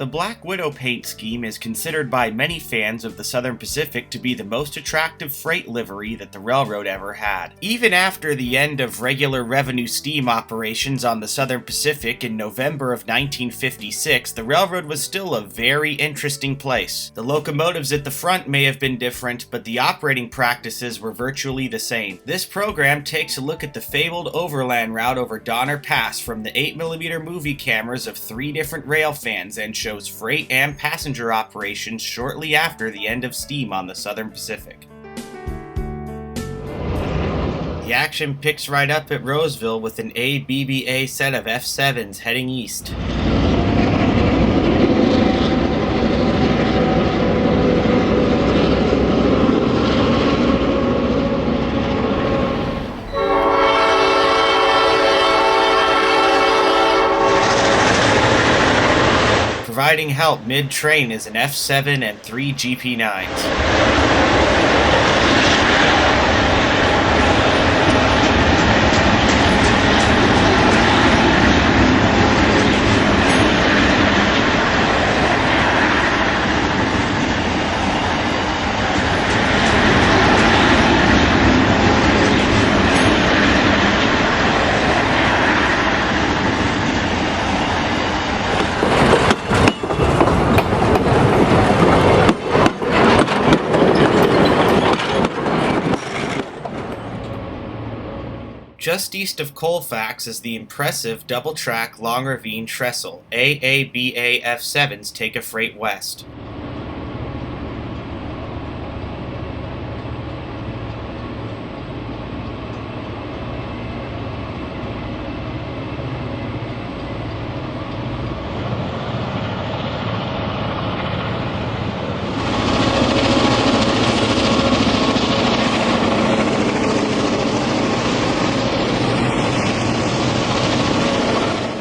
The Black Widow paint scheme is considered by many fans of the Southern Pacific to be the most attractive freight livery that the railroad ever had. Even after the end of regular revenue steam operations on the Southern Pacific in November of 1956, the railroad was still a very interesting place. The locomotives at the front may have been different, but the operating practices were virtually the same. This program takes a look at the fabled overland route over Donner Pass from the 8mm movie cameras of 3 different railfans and shows freight and passenger operations shortly after the end of steam on the Southern Pacific. The action picks right up at Roseville with an ABBA set of F7s heading east. Providing help mid-train is an F7 and 3 GP9s. Just east of Colfax is the impressive double-track Long Ravine Trestle. AABA F7s take a freight west.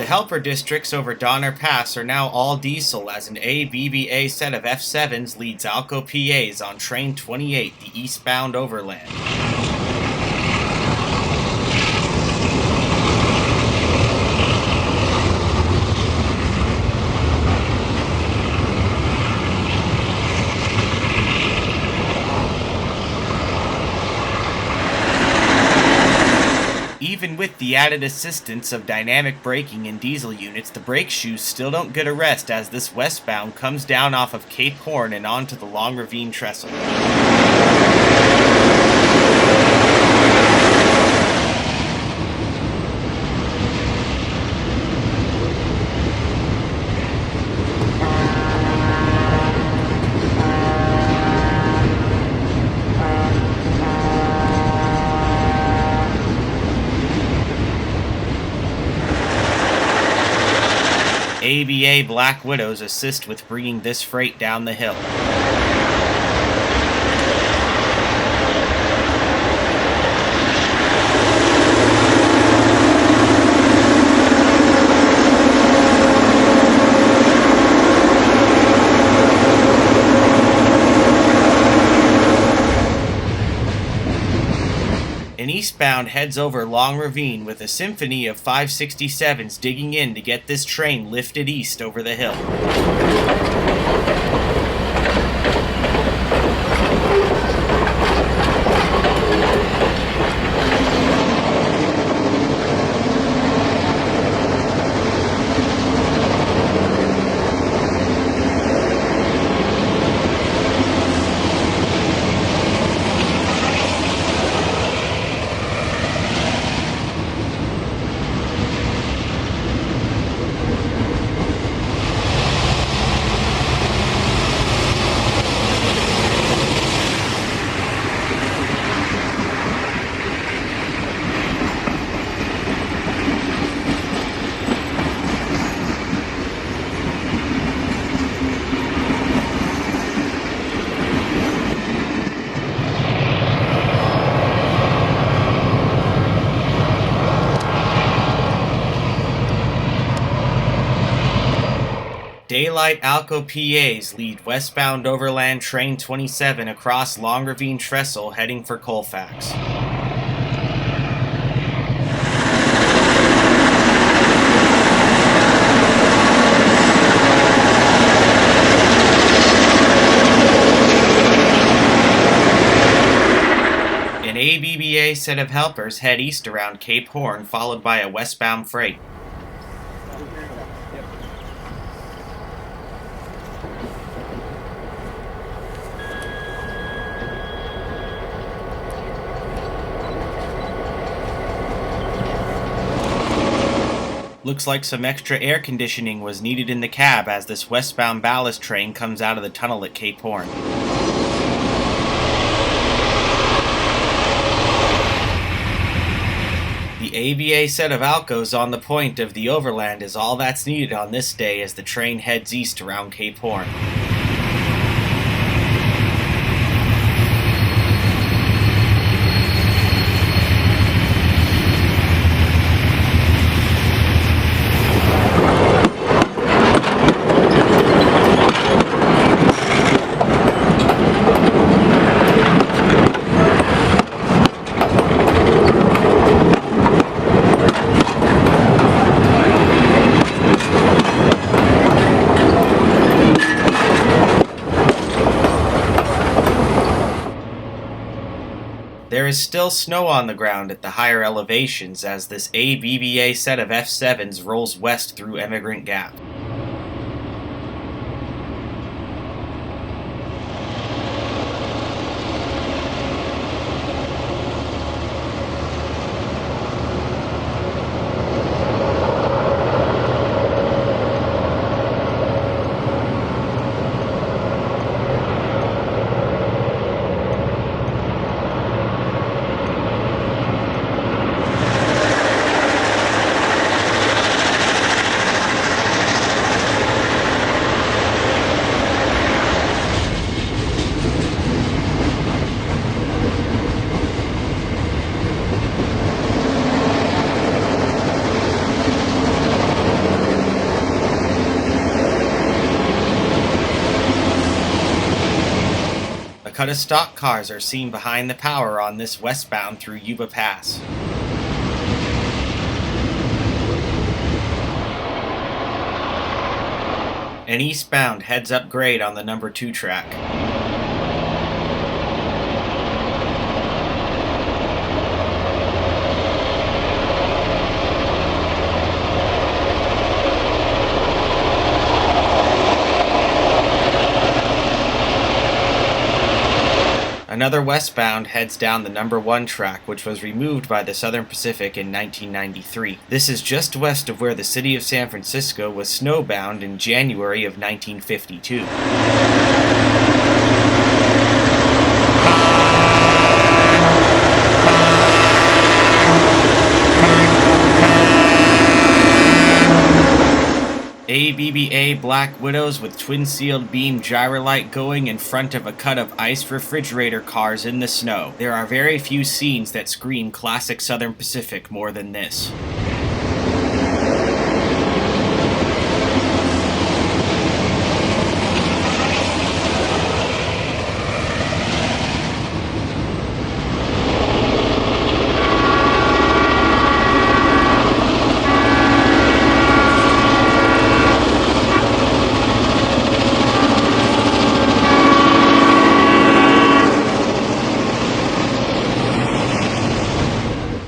Helper districts over Donner Pass are now all diesel as an ABBA set of F7s leads ALCO PAs on Train 28, the eastbound overland. Even with the added assistance of dynamic braking and diesel units, the brake shoes still don't get a rest as this westbound comes down off of Cape Horn and onto the Long Ravine Trestle. ABA Black Widows assist with bringing this freight down the hill. An eastbound heads over Long Ravine with a symphony of 567s digging in to get this train lifted east over the hill. Daylight ALCO PAs lead westbound overland Train 27 across Long Ravine Trestle heading for Colfax. ABBA set of helpers head east around Cape Horn, followed by a westbound freight. Looks like some extra air conditioning was needed in the cab as this westbound ballast train comes out of the tunnel at Cape Horn. The ABA set of ALCOs on the point of the overland is all that's needed on this day as the train heads east around Cape Horn. There is still snow on the ground at the higher elevations as this ABBA set of F7s rolls west through Emigrant Gap. A cut of stock cars are seen behind the power on this westbound through Yuba Pass. And eastbound heads up grade on the number 2 track. Another westbound heads down the number 1 track, which was removed by the Southern Pacific in 1993. This is just west of where the city of San Francisco was snowbound in January of 1952. ABBA Black Widows with twin-sealed beam gyrolight going in front of a cut of ice refrigerator cars in the snow. There are very few scenes that scream classic Southern Pacific more than this.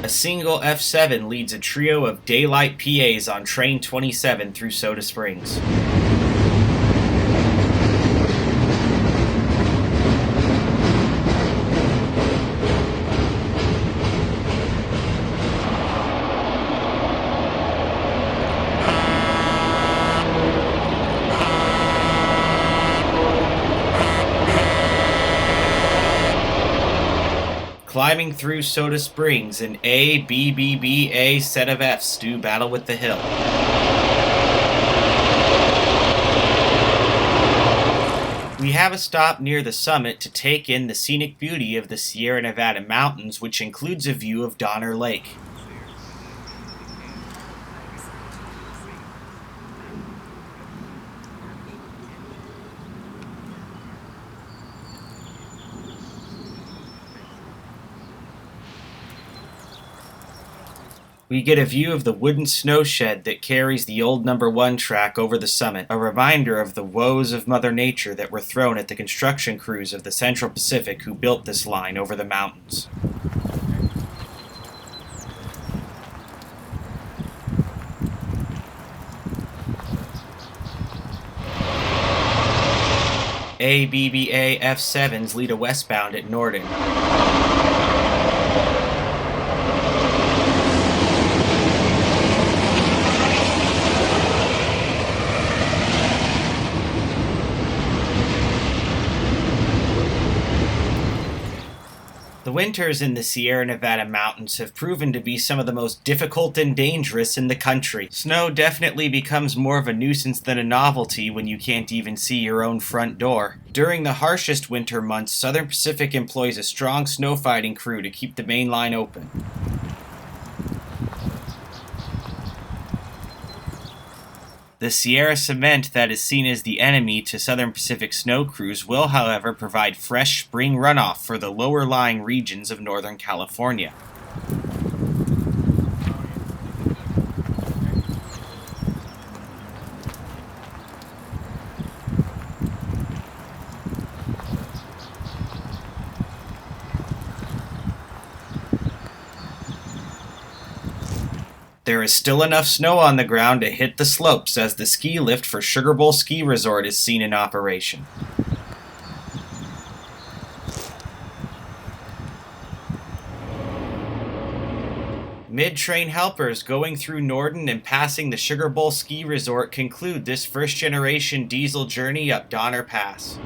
A single F7 leads a trio of daylight PAs on Train 27 through Soda Springs. Climbing through Soda Springs, an ABBA set of Fs do battle with the hill. We have a stop near the summit to take in the scenic beauty of the Sierra Nevada mountains, which includes a view of Donner Lake. We get a view of the wooden snow shed that carries the old number 1 track over the summit, a reminder of the woes of Mother Nature that were thrown at the construction crews of the Central Pacific who built this line over the mountains. ABBA F7s lead a westbound at Norden. The winters in the Sierra Nevada mountains have proven to be some of the most difficult and dangerous in the country. Snow definitely becomes more of a nuisance than a novelty when you can't even see your own front door. During the harshest winter months, Southern Pacific employs a strong snow fighting crew to keep the main line open. The Sierra cement that is seen as the enemy to Southern Pacific snow crews will, however, provide fresh spring runoff for the lower-lying regions of Northern California. There is still enough snow on the ground to hit the slopes as the ski lift for Sugar Bowl Ski Resort is seen in operation. Mid-train helpers going through Norden and passing the Sugar Bowl Ski Resort conclude this first-generation diesel journey up Donner Pass.